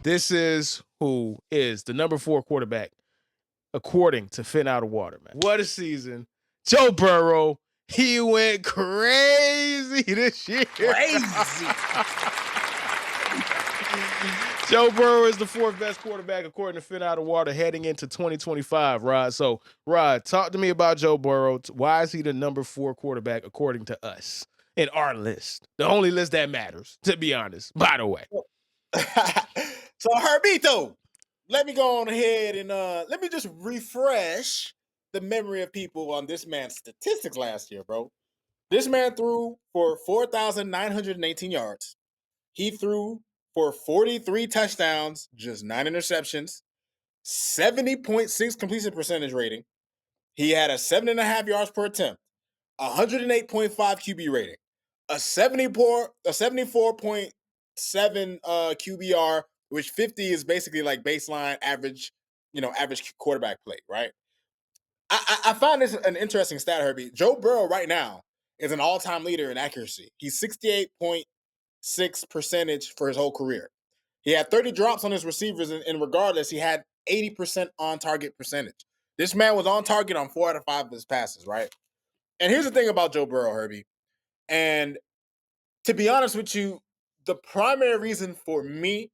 This is who is the number 4 quarterback, according to PHIN OUTTA, man. What a season. Joe Burrow, he went crazy this year. Crazy. Joe Burrow is the 4th best quarterback, according to PHIN OUTTA, heading into 2025, Rod. So, Rod, talk to me about Joe Burrow. Why is he the number 4 quarterback, according to us, in our list? The only list that matters, to be honest, by the way. So, Herbito, let me go on ahead and let me just refresh the memory of people on this man's statistics last year, bro. This man threw for 4,918 yards. He threw for 43 touchdowns, just 9 interceptions, 70.6 completion percentage rating. He had a 7.5 yards per attempt, 108.5 QB rating, a 74.7 QBR, which 50 is basically like baseline average, average quarterback play, right? I find this an interesting stat, Herbie. Joe Burrow right now is an all-time leader in accuracy. He's 68.6% for his whole career. He had 30 drops on his receivers, and regardless, he had 80% on-target percentage. This man was on target on 4 out of 5 of his passes, right? And here's the thing about Joe Burrow, Herbie. And to be honest with you, the primary reason for me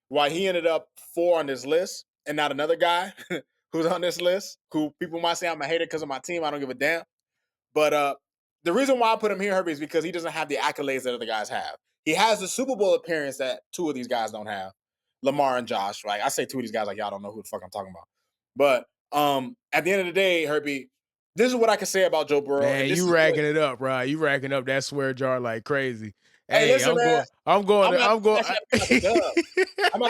why he ended up 4 on this list and not another guy who's on this list, who people might say I'm a hater because of my team. I don't give a damn. But the reason why I put him here, Herbie, is because he doesn't have the accolades that other guys have. He has the Super Bowl appearance that 2 of these guys don't have, Lamar and Josh. Right? I say 2 of these guys like y'all don't know who the fuck I'm talking about. But at the end of the day, Herbie, this is what I can say about Joe Burrow. Man, and this you is racking it up, right? You racking up that swear jar like crazy. Hey, Hey, listen, man. I'm going. I'm about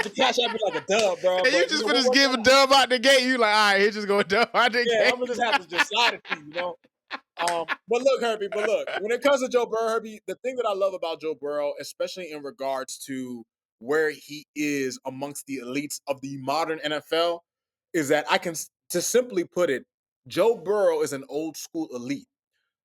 to cash out like a dub, bro. And you just gonna just give a dub out the gate. You like, all right, he's just going to dub out the gate. I'm gonna just have to just slide it to you, But look, Herbie. When it comes to Joe Burrow, Herbie, the thing that I love about Joe Burrow, especially in regards to where he is amongst the elites of the modern NFL, is that to simply put it, Joe Burrow is an old school elite.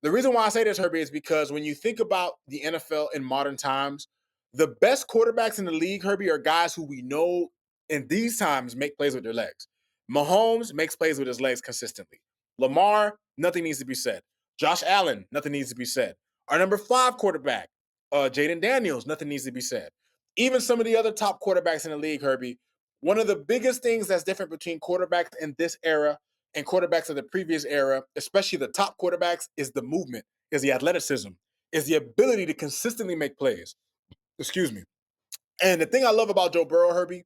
The reason why I say this, Herbie, is because when you think about the NFL in modern times, the best quarterbacks in the league, Herbie, are guys who we know in these times make plays with their legs. Mahomes makes plays with his legs consistently. Lamar, nothing needs to be said. Josh Allen, nothing needs to be said. Our number 5 quarterback, Jaden Daniels, nothing needs to be said. Even some of the other top quarterbacks in the league, Herbie, one of the biggest things that's different between quarterbacks in this era and quarterbacks of the previous era, especially the top quarterbacks, is the movement, is the athleticism, is the ability to consistently make plays. Excuse me. And the thing I love about Joe Burrow, Herbie,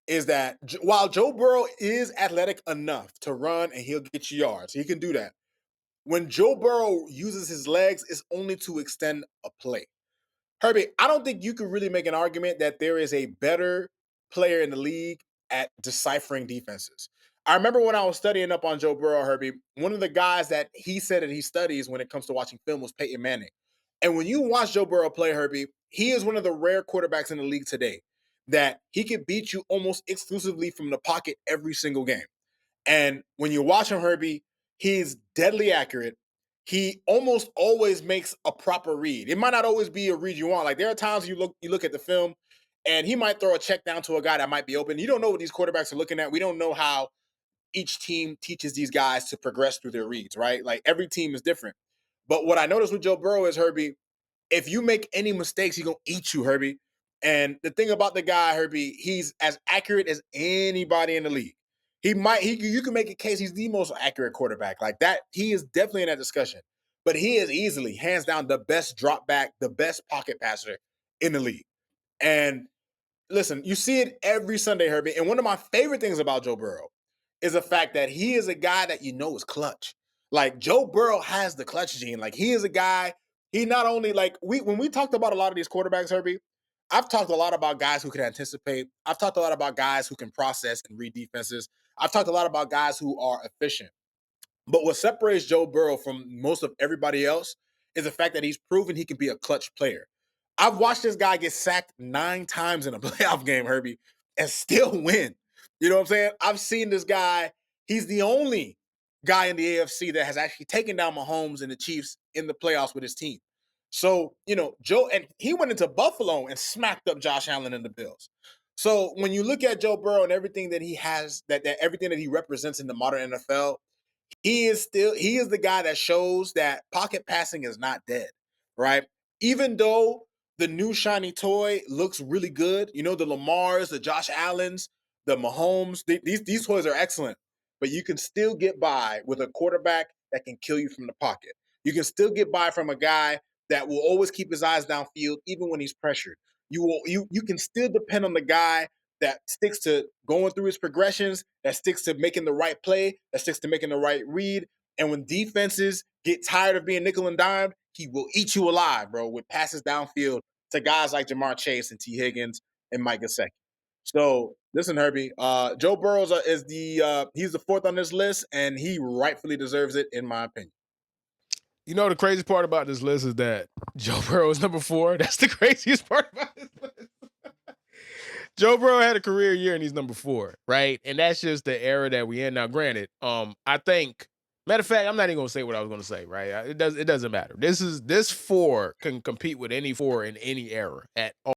is that while Joe Burrow is athletic enough to run and he'll get you yards, he can do that. When Joe Burrow uses his legs, it's only to extend a play. Herbie, I don't think you could really make an argument that there is a better player in the league at deciphering defenses. I remember when I was studying up on Joe Burrow, Herbie, one of the guys that he said that he studies when it comes to watching film was Peyton Manning. And when you watch Joe Burrow play, Herbie, he is one of the rare quarterbacks in the league today that he could beat you almost exclusively from the pocket every single game. And when you watch him, Herbie, he's deadly accurate. He almost always makes a proper read. It might not always be a read you want. Like there are times you look at the film and he might throw a check down to a guy that might be open. You don't know what these quarterbacks are looking at. We don't know how each team teaches these guys to progress through their reads, right? Like every team is different. But what I noticed with Joe Burrow is, Herbie, if you make any mistakes, he's gonna eat you, Herbie. And the thing about the guy, Herbie, he's as accurate as anybody in the league. You can make a case he's the most accurate quarterback. Like that, he is definitely in that discussion. But he is easily, hands down, the best drop back, the best pocket passer in the league. And listen, you see it every Sunday, Herbie. And one of my favorite things about Joe Burrow is the fact that he is a guy that you know is clutch. Like Joe Burrow has the clutch gene. Like he is a guy. He not only like when we talked about a lot of these quarterbacks, Herbie. I've talked a lot about guys who can anticipate. I've talked a lot about guys who can process and read defenses. I've talked a lot about guys who are efficient. But what separates Joe Burrow from most of everybody else is the fact that he's proven he can be a clutch player. I've watched this guy get sacked 9 times in a playoff game, Herbie, and still win. You know what I'm saying? I've seen this guy. He's the only guy in the AFC that has actually taken down Mahomes and the Chiefs in the playoffs with his team. So, Joe, and he went into Buffalo and smacked up Josh Allen and the Bills. So when you look at Joe Burrow and everything that he has, that everything that he represents in the modern NFL, he is the guy that shows that pocket passing is not dead, right? Even though the new shiny toy looks really good, you know, the Lamars, the Josh Allens, the Mahomes, these toys are excellent, but you can still get by with a quarterback that can kill you from the pocket. You can still get by from a guy that will always keep his eyes downfield even when he's pressured. You can still depend on the guy that sticks to going through his progressions, that sticks to making the right play, that sticks to making the right read. And when defenses get tired of being nickel and dime, he will eat you alive, bro, with passes downfield to guys like Jamar Chase and T. Higgins and Mike Gesicki. So listen, Herbie, Joe Burrow is he's the fourth on this list, and he rightfully deserves it, in my opinion. You know the crazy part about this list is that Joe Burrow is number 4. That's the craziest part about this list. Joe Burrow had a career year and he's number 4, right? And that's just the era that we in now. Granted, I think, matter of fact, I'm not even gonna say what I was gonna say, right? It doesn't matter. This 4 can compete with any 4 in any era at all.